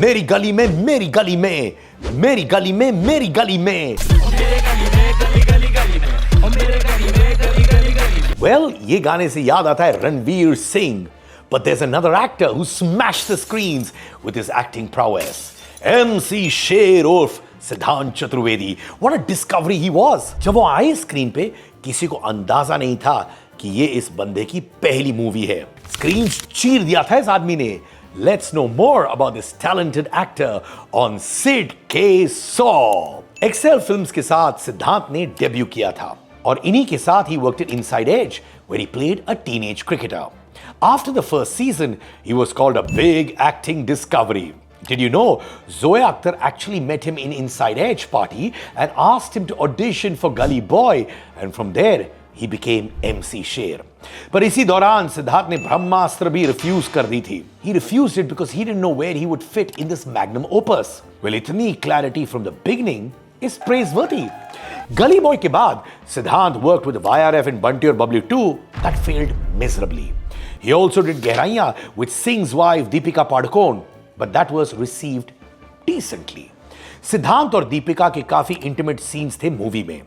मेरी गली में मेरी गली में मेरी गली में मेरी गली में Well, ये गाने से याद आता है Ranveer Singh. But there's another actor who smashed the screens with his acting prowess. MC शेर उर्फ सिद्धांत Chaturvedi. What a discovery he was. जब वो आए स्क्रीन पे किसी को अंदाजा नहीं था कि ये इस बंदे की पहली मूवी है. स्क्रीन चीर दिया था इस आदमी ने. Let's know more about this talented actor on Sid K. Saw. Excel Films के साथ सिद्धांत ने डेब्यू किया था और इन्हीं के साथ he worked in Inside Edge where he played a teenage cricketer. After the first season, he was called a big acting discovery. Did you know Zoya Akhtar actually met him in Inside Edge party and asked him to audition for Gully Boy, and from there he became MC Sher. पर इसी दौरान सिद्धार्थ ने ब्रह्मास्त्र भी refuse कर दी थी. He refused it because he didn't know where he would fit in this magnum opus. Well, इतनी clarity from the beginning is praiseworthy. Gully Boy के बाद सिद्धांत worked with YRF in Bunty और Bubbly 2 that failed miserably. He also did Gehraiya with Singh's wife Deepika Padukone, but that was received decently. सिद्धांत और दीपिका के काफी intimate scenes थे movie में.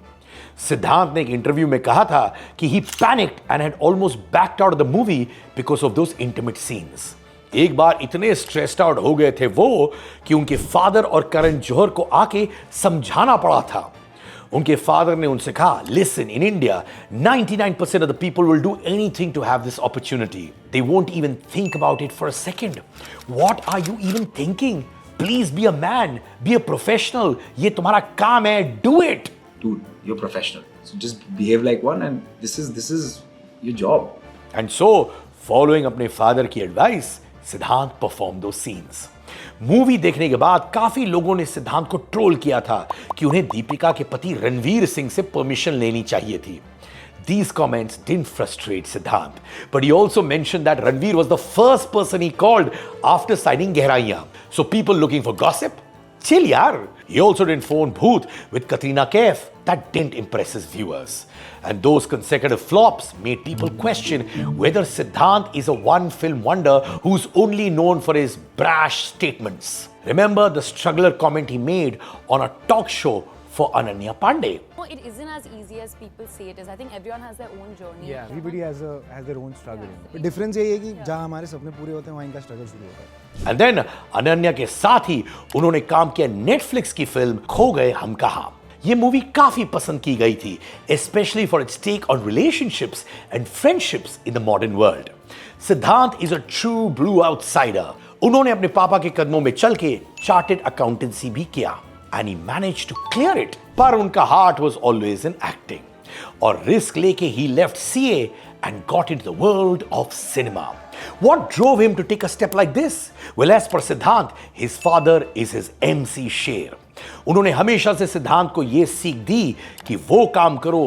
सिद्धांत ने एक इंटरव्यू में कहा था कि he panicked and had almost backed out of the movie because of those intimate scenes. एक बार इतने स्ट्रेस्ड आउट हो गए थे वो कि उनके फादर और करण जौहर को आके समझाना पड़ा था. उनके फादर ने उनसे कहा, listen, in India, 99% of the people will do anything to have this opportunity. They won't even think about it for a second. What are you even thinking? Please be a man, be a professional. ये तुम्हारा काम है, do it. Dude, you're professional. So just behave like one and this is your job. And so, following अपने father की advice, सिद्धांत performed those scenes. Movie देखने के बाद काफी लोगों ने सिद्धांत को ट्रोल किया था कि उन्हें दीपिका के पति रणवीर सिंह से परमिशन लेनी चाहिए थी. These comments didn't frustrate Siddhant, but he also mentioned that Ranveer was the first person he called after signing Gehraiya. So people looking for gossip? Chill yaar. He also didn't phone Bhoot with Katrina Kaif. That didn't impress his viewers. And those consecutive flops made people question whether Siddhant is a one-film wonder who's only known for his brash statements. Remember the struggler comment he made on a talk show for Ananya Pandey? No, it isn't as easy as people say it is. I think everyone has their own journey. Yeah, everybody has their own struggle. But difference यही है कि जहाँ हमारे सपने पूरे होते हैं वहाँ इनका स्ट्रगल शुरू होता है. And then अनन्या के साथ ही उन्होंने काम किया नेटफ्लिक्स की फिल्म खो गए हम कहां. ये मूवी काफी पसंद की गई थी, especially for its take on relationships and friendships in the modern world. सिद्धांत is a true blue outsider. उन्होंने अपने पापा के कदमों में चल के चार्टेड अकाउंटेंसी भी किया and he managed to clear it. पर उनका heart was always in acting. और रिस्क लेके he left CA and got into the world of cinema. What drove him to take a step like this? Well, as per Siddhant, his father is his MC Sher. उन्होंने हमेशा से सिद्धांत को यह सीख दी कि वो काम करो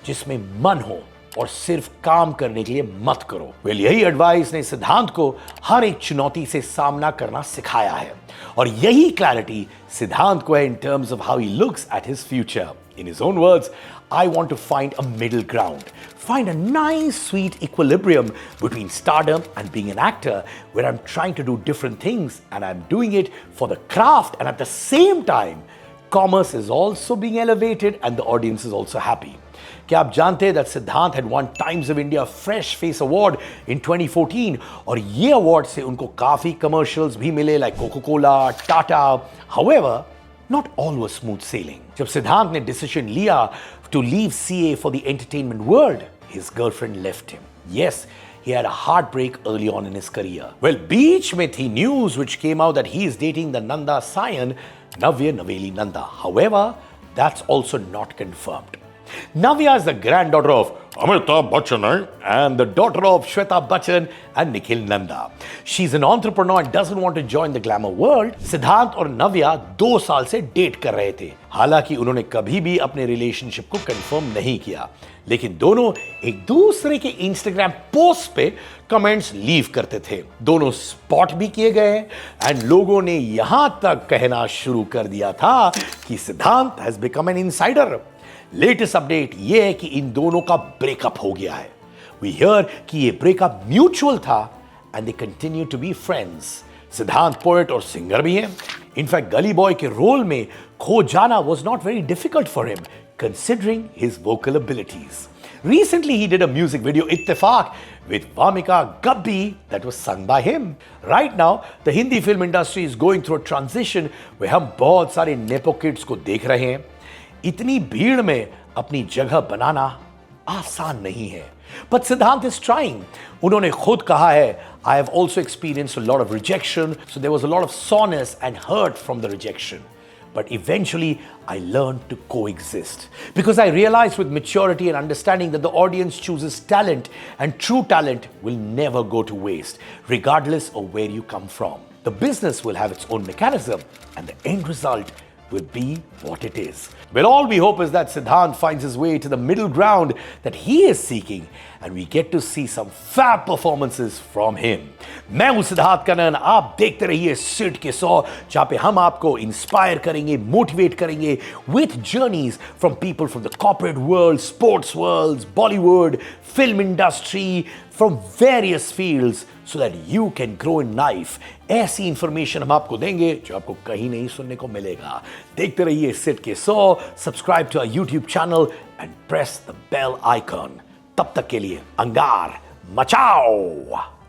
जिसमें मन हो और सिर्फ काम करने के लिए मत करो. Well, यही एडवाइस ने सिद्धांत को हर एक चुनौती से सामना करना सिखाया है और यही क्लैरिटी सिद्धांत को है in terms of how he looks at his future. In his own words, I want to find a middle ground, find a nice sweet equilibrium between stardom and being an actor where I'm trying to do different things and I'm doing it for the craft, and at the same time commerce is also being elevated and the audience is also happy. क्या आप जानते हैं that सिद्धांत had won Times of India Fresh Face Award in 2014 और ये award से उनको काफी कमर्शियल्स भी मिले like Coca-Cola, Tata. However, not all was smooth sailing. जब सिद्धांत ने डिसीजन लिया to leave CA for the entertainment world, his girlfriend left him. Yes, he had a heartbreak early on in his career. Well, बीच में थी news which came out that he is dating the Nanda Sayan, Navya Naveli Nanda. However, that's also not confirmed. Navya is the granddaughter of Amitabh Bachchan and the daughter of Shweta Bachchan and Nikhil Nanda. She's an entrepreneur and doesn't want to join the glamour world. सिद्धांत और नव्या 2 साल से date कर रहे थे. हालांकि उन्होंने कभी भी अपने रिलेशनशिप को कंफर्म नहीं किया, लेकिन दोनों एक दूसरे के इंस्टाग्राम पोस्ट पे कमेंट्स लीव करते थे. दोनों स्पॉट भी किए गए एंड लोगों ने यहां तक कहना शुरू कर दिया था कि सिद्धांत has become an insider. Latest update ये है कि इन दोनों का ब्रेकअप हो गया है. वी हियर कि ये ब्रेकअप म्यूचुअल था and they continue to be friends. Siddhant poet और सिंगर भी हैं। इनफैक्ट गली बॉय के रोल में खो जाना was not very difficult for him considering his vocal abilities. Recently he did a music video Ittifaq with Vamika Gabbi that was sung by him. Right now the Hindi film industry is going through a transition where हम बहुत सारे nepo kids को देख रहे हैं। इतनी भीड़ में अपनी जगह बनाना आसान नहीं है, but Siddhant is trying. उन्होंने खुद कहा है, I have also experienced a lot of rejection, so there was a lot of soreness and hurt from the rejection. But eventually, I learned to coexist because I realized with maturity and understanding that the audience chooses talent, and true talent will never go to waste, regardless of where you come from. The business will have its own mechanism, and the end result will be what it is. Well, all we hope is that Siddhant finds his way to the middle ground that he is seeking, and we get to see some fab performances from him. मैं हूं सिद्धार्थ कनन, आप देखते रहिए सिट के 100, जहां पे हम आपको इंस्पायर करेंगे, मोटिवेट करेंगे with journeys from people from the corporate world, sports worlds, Bollywood, film industry, from various fields, so that you can grow in life. ऐसी इंफॉर्मेशन हम आपको देंगे जो आपको कहीं नहीं सुनने को मिलेगा। देखते रहिए सिट के 100, subscribe to our YouTube channel and press the bell icon. तब तक के लिए अंगार मचाओ।